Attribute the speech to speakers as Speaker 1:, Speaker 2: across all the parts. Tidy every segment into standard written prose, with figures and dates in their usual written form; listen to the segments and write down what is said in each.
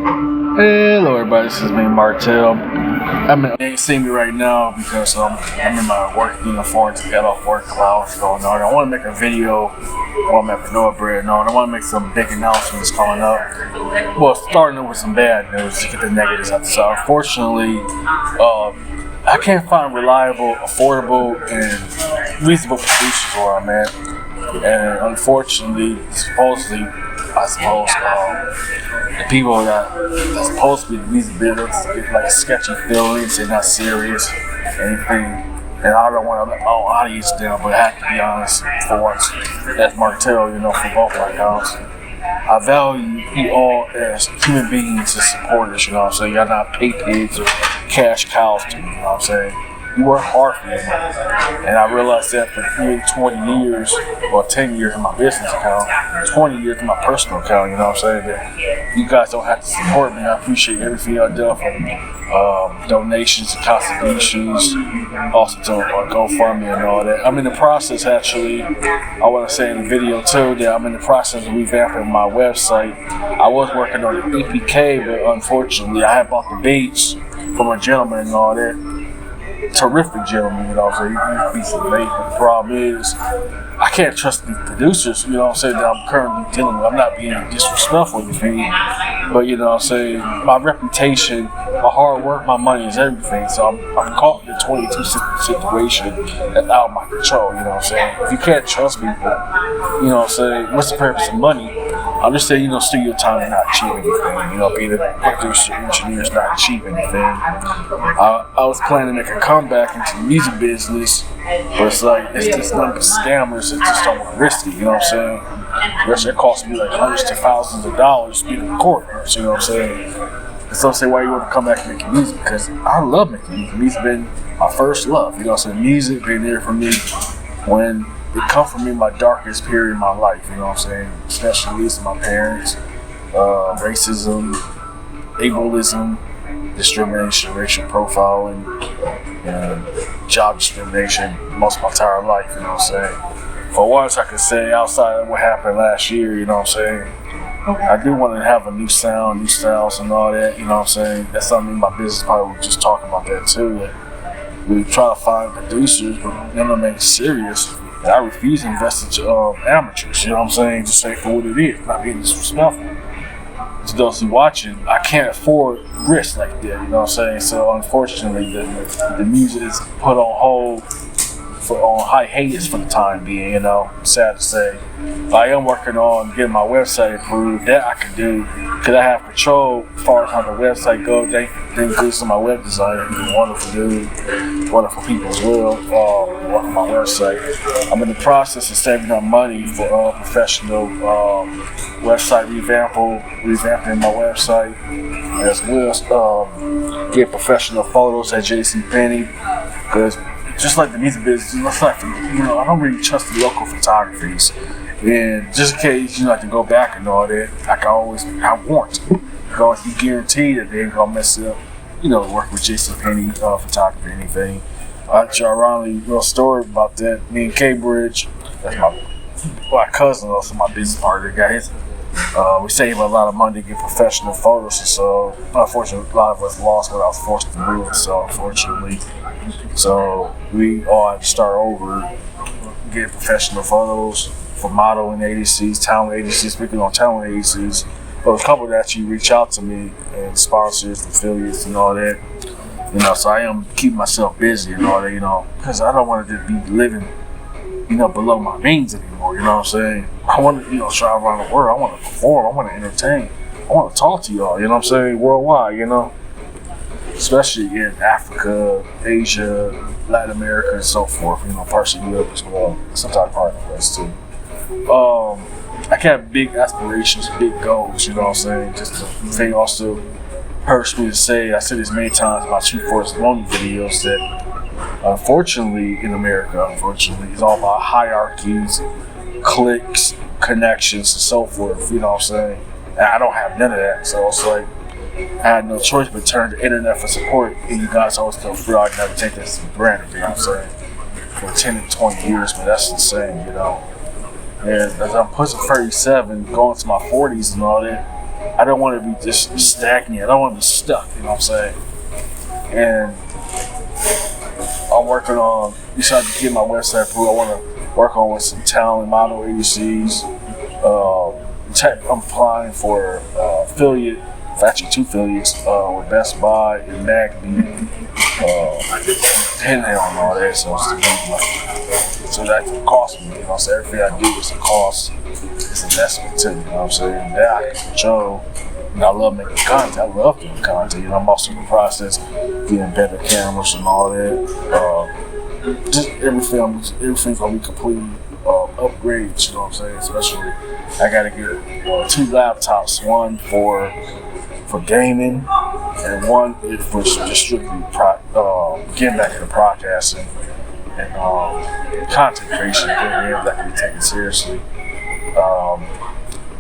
Speaker 1: Hello everybody, this is me Martell. They ain't see me right now because I'm in my work uniform. Just got off work while I was going on. I want to make a video while I'm at Panora Bread and I want to make some big announcements coming up. Well, starting with some bad news to get the negatives out. So unfortunately, I can't find reliable, affordable, and reasonable producers where I'm at. And unfortunately, supposedly, the people that's supposed to be the music business get like sketchy feelings. They're not serious, anything. And I don't want to let my own audience down, but I have to be honest for once. That's Martell, for both my accounts. I value you all as human beings and supporters, Y'all not pay pigs or cash cows to me, I'm saying? You work hard for your money. And I realized that for nearly 20 years, or 10 years in my business account, 20 years in my personal account, that you guys don't have to support me. I appreciate everything y'all do from donations and contributions, also to GoFundMe and all that. I'm in the process, actually, I want to say in the video too, that I'm in the process of revamping my website. I was working on the APK, but unfortunately, I had bought the beats from a gentleman and all that. Terrific gentleman, so you can be some bait. But the problem is, I can't trust the producers, that I'm currently dealing with. I'm not being disrespectful to me, but my reputation, my hard work, my money is everything. So I'm caught in a 22 situation that's out of my control, If you can't trust people, what's the purpose of money? I'm just saying, studio time is not cheap anything. Being a producer, engineer is not cheap anything. I was planning to make a comeback into the music business, but it's like, it's just none but scammers that just don't want to risk it, It cost me like hundreds to thousands of dollars to be in court, And some say, why you want to come back and make music? Because I love making music. Music's been my first love, Music been there for me when it come from me in my darkest period in my life, Especially losing my parents, racism, ableism, discrimination, racial profiling, and job discrimination most of my entire life, For once I could say, outside of what happened last year, I do want to have a new sound, new styles and all that, That's something in my business partner was just talking about that too. That we try to find producers, but none of them ain't serious. And I refuse to invest into amateurs, Just say for what it is, not being disrespectful. To those who watching, I can't afford risk like that, So unfortunately, the music is put on hold, on hiatus for the time being, sad to say. I am working on getting my website approved. That I can do, because I have control as far as how the website goes. Thank goodness to my web designer. He's a wonderful dude, wonderful people as well, working my website. I'm in the process of saving up money for professional website revamping my website, as well get professional photos at JCPenney, because just like the music business, I don't really trust the local photographies. And just in case, I can go back and all that, I want. Because you guarantee that they ain't gonna mess it up, work with JCPenney photography or anything. Ironically, real story about that. Me and K-Bridge, that's my cousin, also my business partner, guys. We save a lot of money to get professional photos, and so unfortunately, a lot of us lost what I was forced to do. So unfortunately, we all had to start over, get professional photos for modeling agencies, talent agencies. Speaking on talent agencies, there was a couple that actually reach out to me, and sponsors, affiliates, and all that. So I am keeping myself busy and all that, because I don't want to just be living, below my means anymore. I want to, travel around the world. I want to perform. I want to entertain. I want to talk to y'all. Worldwide. Especially in Africa, Asia, Latin America, and so forth. Parts of Europe as well. Sometimes part of the West too. I can have big aspirations, big goals. Just the thing also hurts me to say. I said this many times in my Chief Force Loan videos that unfortunately in America, it's all about hierarchies, cliques, connections, and so forth. And I don't have none of that. So it's like I had no choice but turn to the internet for support, and you guys always feel I never take this for granted, For 10 and 20 years, but that's insane, And as I'm pushing 37, going to my 40s and all that, I don't want to be just stagnant. I don't want to be stuck. You know what I'm saying? And I'm working on, besides to get my website approved, I want to work on with some talent model agencies. I'm applying for affiliate, actually 2 affiliates with Best Buy and MACD, Pinnail and all that. So that can cost me. You know what I'm saying? Everything I do is a cost. It's an investment too. You know what I'm saying? That I can control. And I love making content. I love doing content. You know, I'm also in the process of getting better cameras and all that. Just everything's gonna be completely upgrades. You know what I'm saying? Especially, I gotta get 2 laptops. One for gaming, and one is for just strictly getting back into broadcasting and content creation. That can be taken seriously.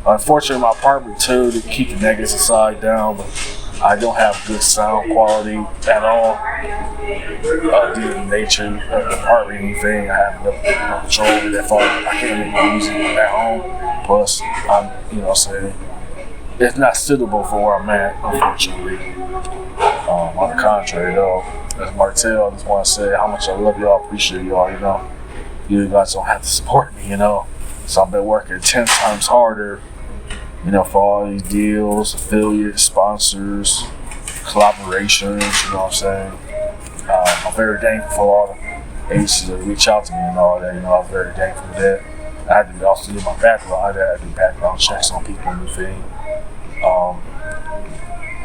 Speaker 1: Unfortunately, my apartment too, to keep the negatives aside down, but I don't have good sound quality at all. Due to the nature of the apartment, anything, I have no control over that far. I can't make music at home. Plus, I'm, you know what I'm saying, it's not suitable for where I'm at, unfortunately. On the contrary, though, as Martell, I just want to say how much I love y'all, appreciate y'all, you know. You guys don't have to support me, you know. So I've been working 10 times harder, you know, for all these deals, affiliates, sponsors, collaborations, you know what I'm saying. I'm very thankful for all the agencies that reach out to me and all that, you know, I'm very thankful for that. I had to also do my background, I had to do background checks on people and everything.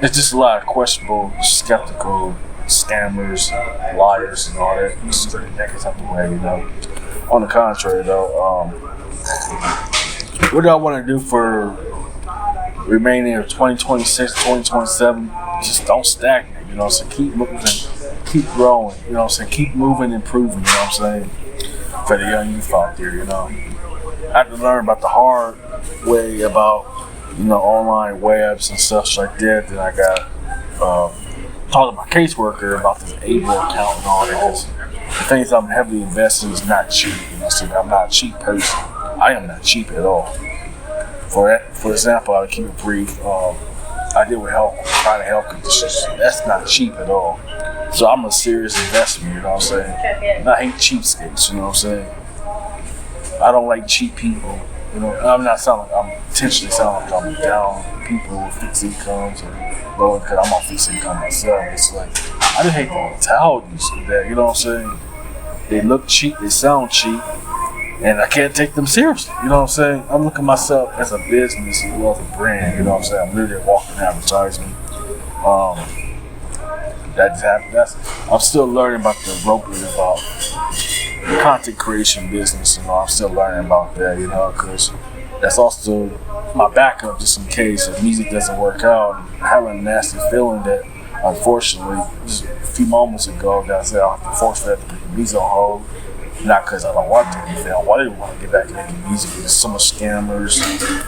Speaker 1: It's just a lot of questionable, skeptical scammers, liars, and all that. Just straight niggas out the way, you know. On the contrary, though, what do I want to do for remaining of 2026, 2027? Just don't stagnate, you know. So keep moving, keep growing, you know what I'm saying. Keep moving, improving, you know what I'm saying. For the young youth out there, you know. I had to learn about the hard way about, you know, online webs and stuff like that. Then I got talking to my caseworker about this able account and all that. Cause the things I'm heavily invested in is not cheap. You know, so I'm not a cheap person. I am not cheap at all. For example, I'll keep it brief. I deal with chronic health conditions. That's not cheap at all. So I'm a serious investment. You know what I'm saying? And I hate cheapskates. You know what I'm saying? I don't like cheap people. You know, I'm intentionally sounding like I'm down people with fixed incomes or low because I'm on fixed income myself. It's like, I just hate the mentalities of that, you know what I'm saying? They look cheap, they sound cheap, and I can't take them seriously, you know what I'm saying? I'm looking at myself as a business as well as a brand, you know what I'm saying? I'm literally a walking advertisement. I'm still learning about the roping about the content creation business, you know, I'm still learning about that, you know, because that's also my backup just in case if music doesn't work out. I have a nasty feeling that, unfortunately, just a few moments ago, that I said I have to force that to put the music on hold. Not because I don't want to, I didn't want to get back to making music. There's so much scammers,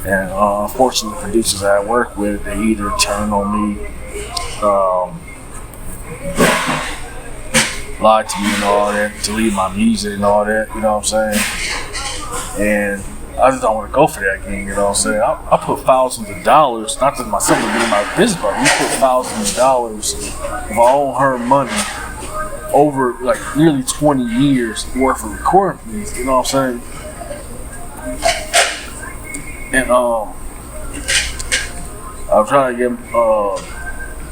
Speaker 1: and unfortunately, the producers that I work with, they either turn on me, lied to me and all that, delete my music and all that, you know what I'm saying? And I just don't want to go for that game, you know what I'm saying? I put thousands of dollars, not just myself, but in my business, but we put thousands of dollars of our own hard money over like nearly 20 years worth of recording things, you know what I'm saying? And I'm trying to get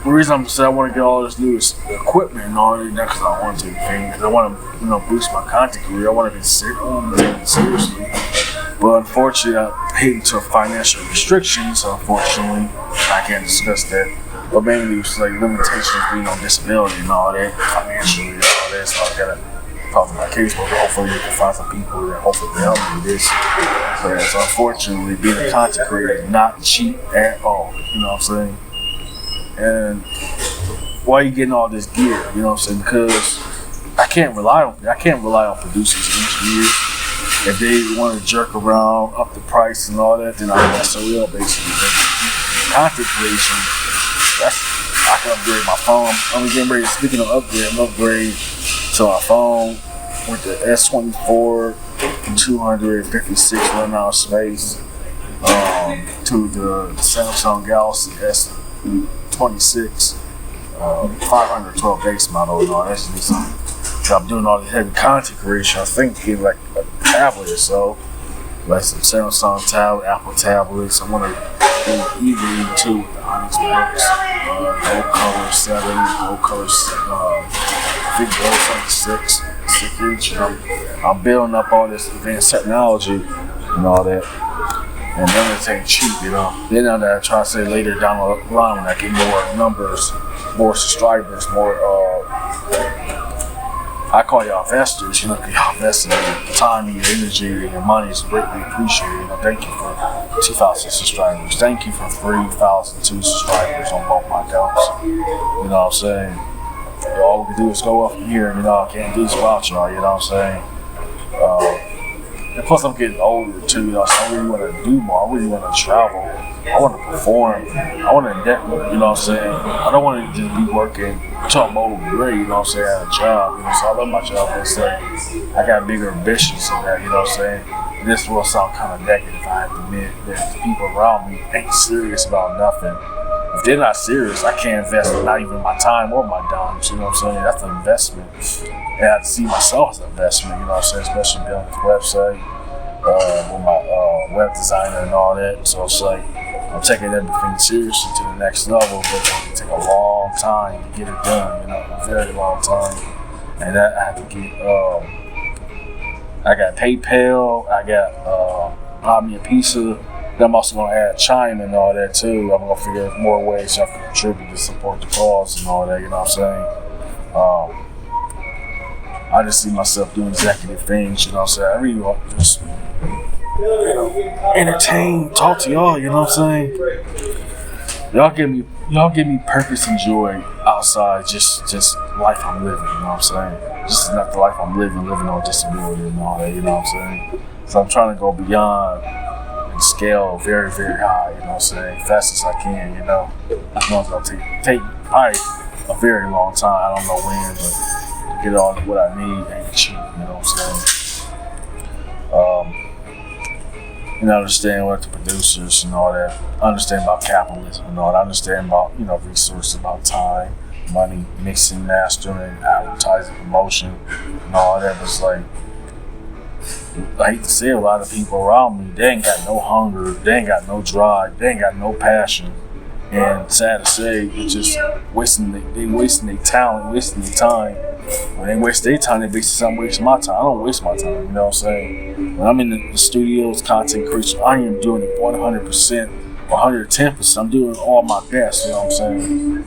Speaker 1: the reason I'm saying I want to get all this new equipment and all that, not because I want to, because I want to, you know, boost my content career. I want to be taken seriously. But unfortunately, I hate into financial restrictions. Unfortunately, I can't discuss that. But mainly it's like limitations being on disability and all that, financially and all that. So I gotta talk to my case, but hopefully you can find some people that hopefully can help me with this. So unfortunately, being a content creator is not cheap at all. You know what I'm saying? And why are you getting all this gear? You know what I'm saying? Because I can't rely on producers each year. If they want to jerk around, up the price and all that, then I'm SOL basically. But content creation, I can upgrade my phone. I'm getting ready. Speaking of upgrade, I'm upgrade to my phone with the S24 256 run out of space. to the Samsung Galaxy S26 512 base model and all that. So I'm doing all this heavy content creation. I think getting like a tablet or so, like some Samsung tablet, Apple tablets. I want to do an e-read too with the Onyx books, gold color 7, gold color 6 inch. I'm building up all this advanced technology and all that. And none of it ain't cheap, you know. Then I try to say later down the line when I get more numbers, more subscribers, more I call y'all investors, you know, y'all investing in your time, your energy, and your money is greatly appreciated. You know, thank you for 2,000 subscribers. Thank you for 3,002 subscribers on both my accounts. You know what I'm saying? All we can do is go up from here, you know, I can't do this without y'all, you know what I'm saying? And plus I'm getting older too, you know, so I really want to do more. I really want to travel. I want to perform. I want to network, you know what I'm saying? I don't want to just be working automotive degree, you know what I'm saying, at a job. You know, so I love my job, but it's like I got bigger ambitions than that, you know what I'm saying? And this will sound kind of negative, I have to admit, that the people around me ain't serious about nothing. If they're not serious, I can't invest not even my time or my dimes, you know what I'm saying? That's an investment. And I have to see myself as an investment, you know what I'm saying? Especially building this website with my web designer and all that. So it's like I'm taking everything seriously to the next level, but it's going to take a long time to get it done, you know, a very long time. And that I have to get, I got PayPal, I got buy me a pizza. Then I'm also going to add Chime and all that too. I'm going to figure out more ways I can contribute to support the cause and all that, you know what I'm saying? I just see myself doing executive things, you know what I'm saying? I really want to just, you know, entertain, talk to y'all, you know what I'm saying? Y'all give me purpose and joy outside just life I'm living, you know what I'm saying? Just not the life I'm living on disability and all that, you know what I'm saying? So I'm trying to go beyond and scale very, very high, you know what I'm saying? Fast as I can, you know? I know it's going to take probably a very long time, I don't know when, but to get all what I need ain't cheap, you know what I'm saying? You know, understand what the producers and all that, understand about capitalism and all that, understand about, you know, resources, about time, money, mixing, mastering, advertising, promotion, and all that. But it's like, I hate to say a lot of people around me, they ain't got no hunger, they ain't got no drive, they ain't got no passion. And sad to say, it's just wasting their talent, wasting their time. When they waste their time, they basically wasting my time. I don't waste my time, you know what I'm saying? When I'm in the studios, content creation, I am doing it 100%, 110%. I'm doing all my best, you know what I'm saying?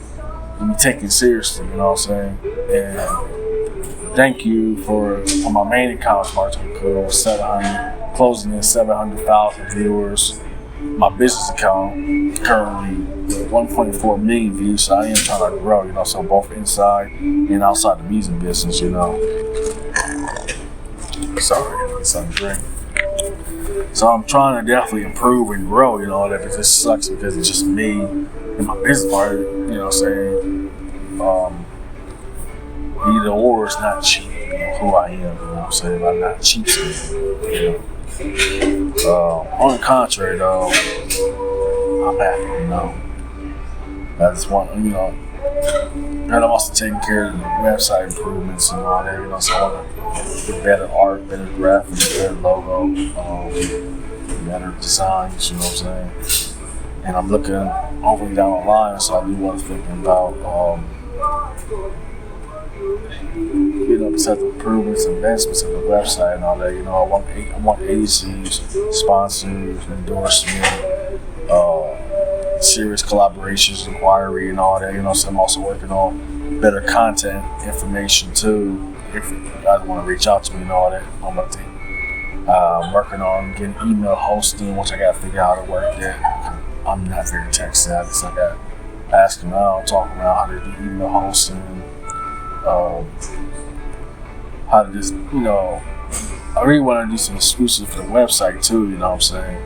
Speaker 1: And be taken seriously, you know what I'm saying? And thank you for on my main account, Martellthacool, 700, closing in 700,000 viewers. My business account currently 1.4 million views, so I am trying to grow, you know, so both inside and outside the music business, you know. Sorry, get something to drink. So I'm trying to definitely improve and grow, you know, that it just sucks because it's just me and my business partner, you know what I'm saying? Either or is not cheap, you know, who I am, you know what I'm saying? I'm not cheap, you know. On the contrary, though, I'm happy, you know. I just want, you know, and I'm also taking care of the website improvements and all that, you know, so I want to get better art, better graphics, better logo, better designs, you know what I'm saying? And I'm looking over down the line, so I do want to think about, you know, besides the improvements, investments of the website and all that, you know, I want agencies, sponsors, endorsement, serious collaborations, inquiry, and all that, you know. So I'm also working on better content information too. If you guys want to reach out to me and all that, I'm working on getting email hosting, which I got to figure out how to work that. I'm not very tech savvy, so I got asking around, talking around how to do email hosting. How to just, you know, I really want to do some exclusive for the website too, you know what I'm saying?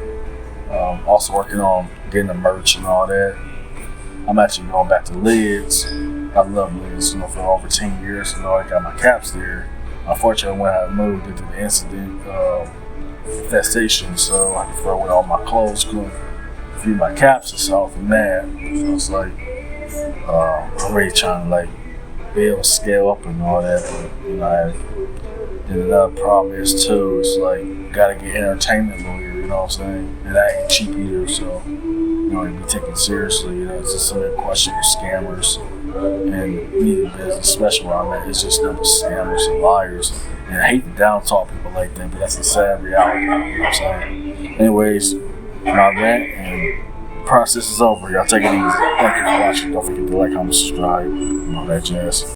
Speaker 1: Also working on getting the merch and all that. I'm actually going back to lids. I love lids, you know, for over 10 years, you know, I got my caps there. Unfortunately, when I moved into the incident infestation, so I had to throw away all my clothes, couldn't few of my caps and stuff and that. So it's like I'm really trying to like be able to scale up and all that. But, you know, then another problem is too, it's like you gotta get entertainment lawyer, you know what I'm saying? And that ain't cheap either, so you know, you be taken seriously, you know, it's just some questionable scammers and media business, especially where I'm at, it's just nothing but scammers and liars. And I hate to down talk people like that, but that's a sad reality, you know what I'm saying? Anyways, my rant and process is over. Y'all take it easy. Thank you for watching. Don't forget to like, comment, subscribe, and all that jazz.